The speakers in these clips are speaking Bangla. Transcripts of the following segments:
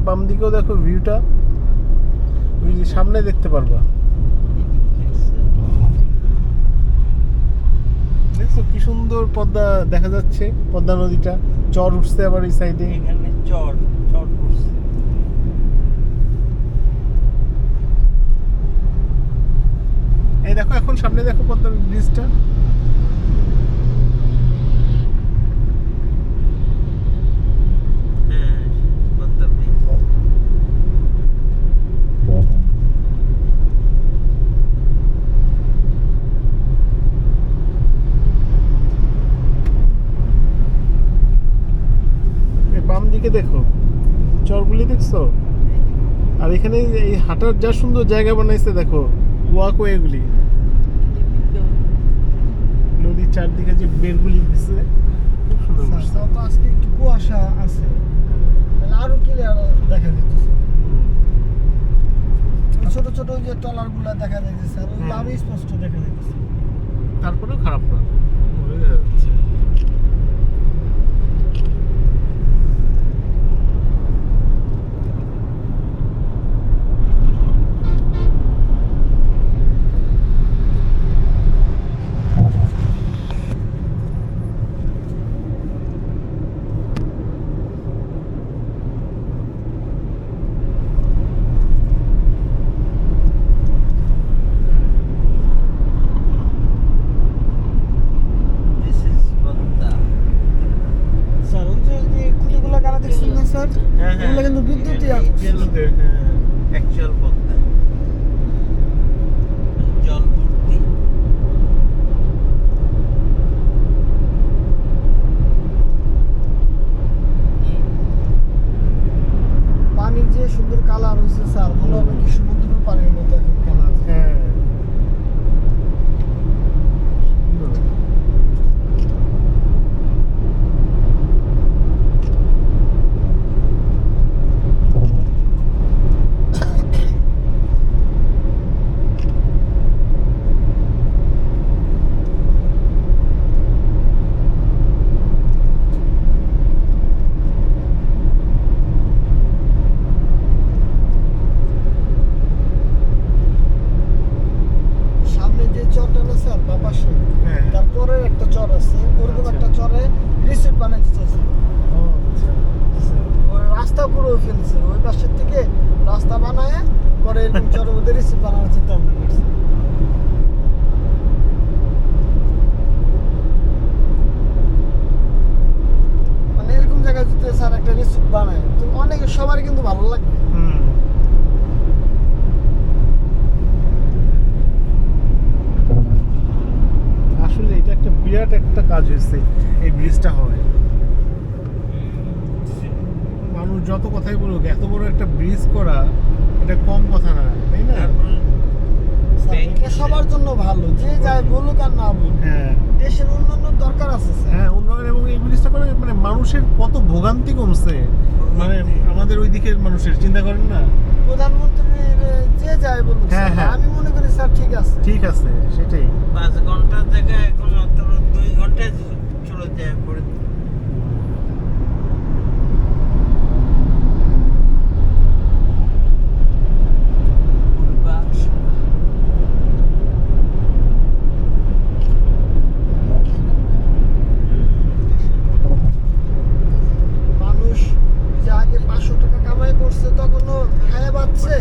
বাম দিকেও দেখো ভিউটা, ওই যে সামনে দেখতে পারবা। দেখছো কি সুন্দর পদ্মা দেখা যাচ্ছে, পদ্মা নদীটা, চর উঠছে আবার এই সাইডে, এখানে চর উঠছে। এই দেখো এখন সামনে দেখো পদ্মা ব্রিজটা। হ্যাঁ, পদ্মা ব্রিজ। বাম দিকে দেখো চরগুলি দেখছো, আর এখানে এই হাঁটার যা সুন্দর জায়গা বানাইছে দেখো, ওয়াকওয়েগুলি, নদীর চারদিকে যে বেড়গুলি দিচ্ছে খুব সুন্দর করছে। তো আজকে একটু কুয়াশা আছে, তাহলে আরো ক্লিয়ার দেখা যাচ্ছে। ছোট ছোট যে টলার গুলা দেখা যাচ্ছে আর ওগুলো আরো স্পষ্ট দেখা যাচ্ছে। তারপরেও খারাপ না, বোঝা যাচ্ছে। This is Padma. স্যার ওই যে খুঁটিগুলো কারা দেখছেন না স্যার, হ্যাঁ, হ্যাঁ। ওগুলো কিন্তু বিদ্যুৎ বিদ্যুতের, হ্যাঁ। অ্যাকচুয়াল পদ্মা, জল ভর্তি। পানির যে সুন্দর কালার হয়েছে স্যার, মনে হবে কি সমুদ্র পানির মতো এখন কালার। হ্যাঁ সামনে যে চরটা না স্যার বাপাসে, হ্যাঁ। তারপরে একটা চর আছে, ওরকম আচ্ছা। একটা চরে রিসিট বানাইতে চাইছে। ও আচ্ছা। ওই রাস্তা পুরো ফেলছে, ওই পাশের থেকে রাস্তা বানায় পরে এরকম চরের মধ্যে রিসিট বানানোর চিন্তা ভাবনা করছে। মানে এরকম জায়গায় যদি স্যার একটা রিসিট বানায় তো অনেক সবারই কিন্তু ভালো লাগবে। হুম। আসলে এটা একটা বিরাট একটা কাজ হয়েছে এই ব্রিজটা হয়। মানুষ যত কথাই বলুক, এত বড় একটা ব্রিজ করা এটা কম কথা না, তাই না? তারপর স্যার, এটা সবার জন্য ভালো, যে যায় বলুক আর না বলুক, হ্যাঁ দেশের উন্নয়ন দরকার আছে স্যার। হ্যাঁ, উন্নয়ন, এবং এই ব্রিজটা করে মানে মানুষের কত ভোগান্তি কমছে, মানে আমাদের ওই দিকের মানুষের, চিন্তা করেন না। প্রধানমন্ত্রীর যে যায় বলুক হ্যাঁ, স্যার, হ্যাঁ। আমি মনে করি স্যার ঠিক আছে। ঠিক আছে, সেটাই। 5 ঘন্টার জায়গায় এখন মাত্র 2 ঘন্টায় চলে যায় পরে। পূর্বাস মানুষ যে আগে 500 টাকা কামাই করছে তখনও খায় বাঁচছে,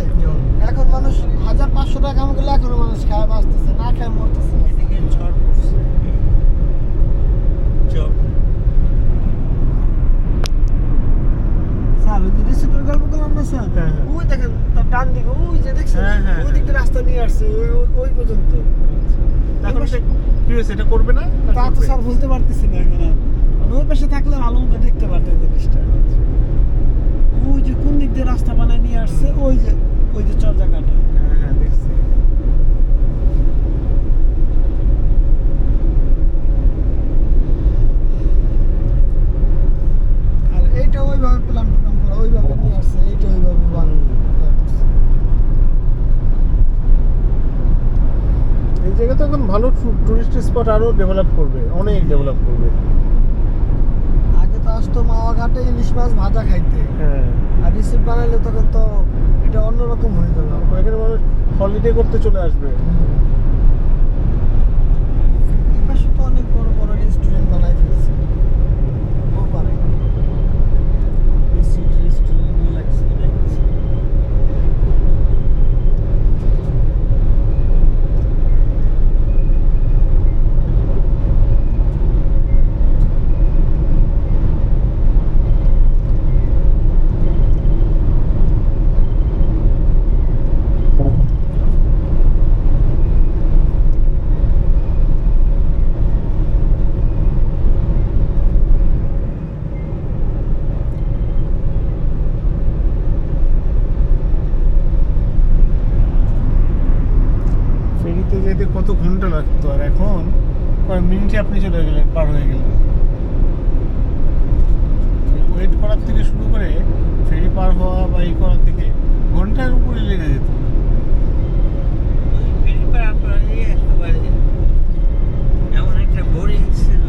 এখন মানুষ 1500 টাকা কামাই করলে এখনো মানুষ খায় বাঁচতেছে, না খায় মরতেছে। এদিকে ঝড় পড়ছে। চর স্যার ওই যে রিসিটের গল্প করলাম না স্যার, হ্যাঁ, হ্যাঁ। ওই দেখেন তার ডান দিকে ওই যে দেখছেন, হ্যাঁ, হ্যাঁ, ওই দিকটা রাস্তা নিয়ে আসছে ওই পর্যন্ত। এখন এটা কি হয়েছে, এটা করবে না? তা তো স্যার বলতে পারতেছি না এখন আর। মানে ওই পাশে থাকলে ভালো মতো দেখতে পারতেন জিনিসটা। ওই যে কোন দিক দিয়ে রাস্তা বানায় নিয়ে আসছে, ওই যে চর জায়গাটা। হ্যাঁ হ্যাঁ, দেখছি। আর এইটা ওইভাবে প্ল্যান করা, ওইভাবে নিয়ে আসছে, এইটা ওইভাবে বানানো। এই জায়গা তো এখন ভালো টুরিস্ট স্পট, আরো ডেভেলপ করবে, অনেক ডেভেলপ করবে। আগে তো আসতো মাওয়া ঘাটে ইলিশ মাছ ভাজা খাইতে, হ্যাঁ, আর রিসিপ্ট বানাইলে তখন তো এটা অন্যরকম হয়ে যাবে আমার। এখানে মানুষ হলিডে করতে চলে আসবে। এই পাশে তো অনেক বড় বড় রেস্টুরেন্ট বানাই ফেলছে, ও পারে রেস্টুরেন্ট লাগছে দেখছি। ফেরিতে যেতে কত ঘন্টা লাগতো, আর এখন কয়েক মিনিটে আপনি চলে গেলেন, পার হয়ে গেলেন। ওয়েট করার থেকে শুরু করে ফেরি পার হওয়া বা এই করার থেকে ঘন্টার উপরে লেগে যেত। ওই ফেরি পার করে একেবারে এমন একটা বোরিং ছিল।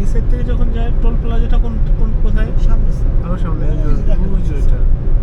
এই সাইড থেকে যখন যায় টোল প্লাজাটা কোন কোন কোথায়? সামনে আরো সামনে, ওই যে দেখা ওই যে যাচ্ছে। ওইটা।